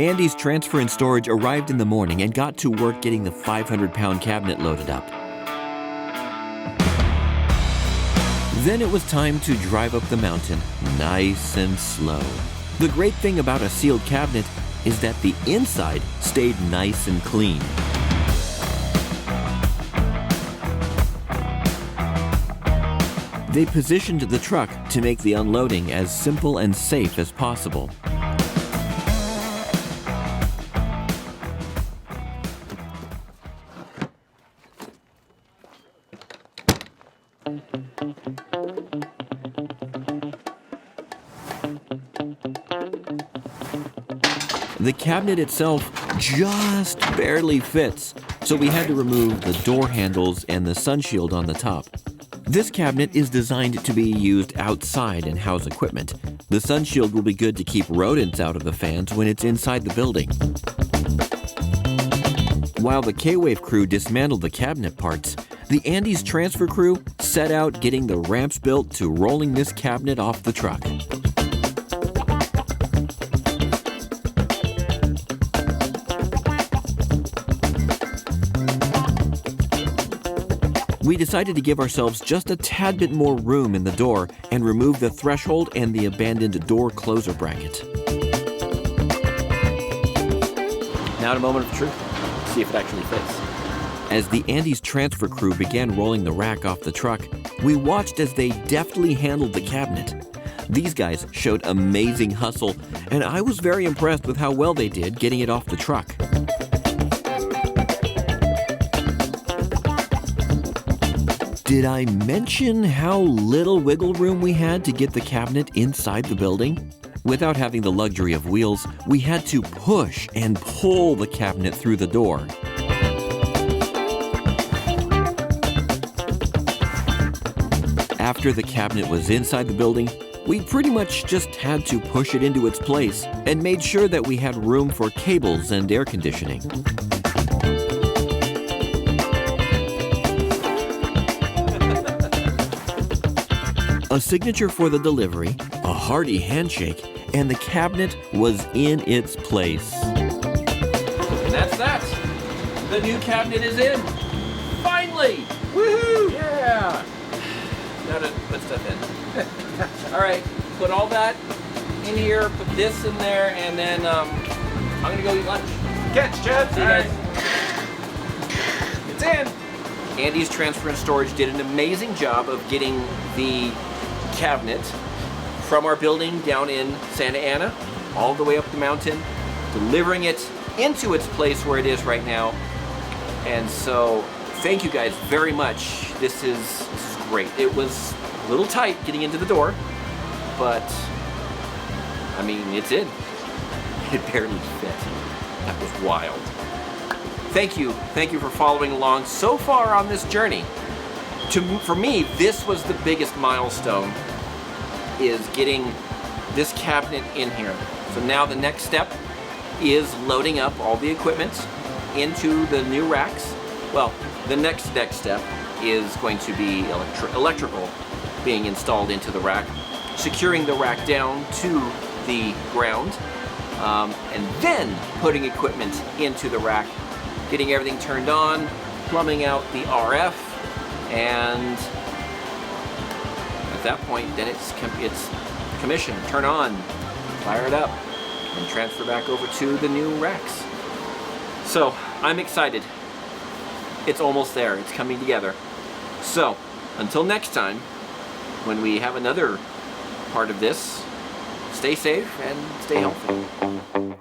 Andy's transfer and storage arrived in the morning and got to work getting the 500-pound cabinet loaded up. Then it was time to drive up the mountain, nice and slow. The great thing about a sealed cabinet is that the inside stayed nice and clean. They positioned the truck to make the unloading as simple and safe as possible. The cabinet itself just barely fits, so we had to remove the door handles and the sunshield on the top. This cabinet is designed to be used outside and house equipment. The sunshield will be good to keep rodents out of the fans when it's inside the building. While the K-Wave crew dismantled the cabinet parts, the Andy's transfer crew set out getting the ramps built to rolling this cabinet off the truck. We decided to give ourselves just a tad bit more room in the door and remove the threshold and the abandoned door closer bracket. Now a moment of truth. See if it actually fits. As the Andy's transfer crew began rolling the rack off the truck, we watched as they deftly handled the cabinet. These guys showed amazing hustle, and I was very impressed with how well they did getting it off the truck. Did I mention how little wiggle room we had to get the cabinet inside the building? Without having the luxury of wheels, we had to push and pull the cabinet through the door. After the cabinet was inside the building, we pretty much just had to push it into its place and made sure that we had room for cables and air conditioning. A signature for the delivery, a hearty handshake, and the cabinet was in its place. And that's that. The new cabinet is in. Finally! Woohoo! Yeah! Now to put stuff in. All right, put all that in here, put this in there, and then I'm gonna go eat lunch. Catch, Chad. See you guys. It's in. Andy's Transfer and Storage did an amazing job of getting the cabinet from our building down in Santa Ana all the way up the mountain, delivering it into its place where it is right now. And so thank you guys very much. This is great. It was a little tight getting into the door, but I mean, it's in. It barely fit. That was wild. Thank you for following along so far on this journey. For me, this was the biggest milestone, is getting this cabinet in here. So now the next step is loading up all the equipment into the new racks. Well, the next step is going to be electrical being installed into the rack, securing the rack down to the ground, and then putting equipment into the rack, getting everything turned on, plumbing out the RF, and at that point, then it's commission, turn on, fire it up, and transfer back over to the new racks. So I'm excited. It's almost there. It's coming together. So until next time, when we have another part of this, stay safe and stay healthy.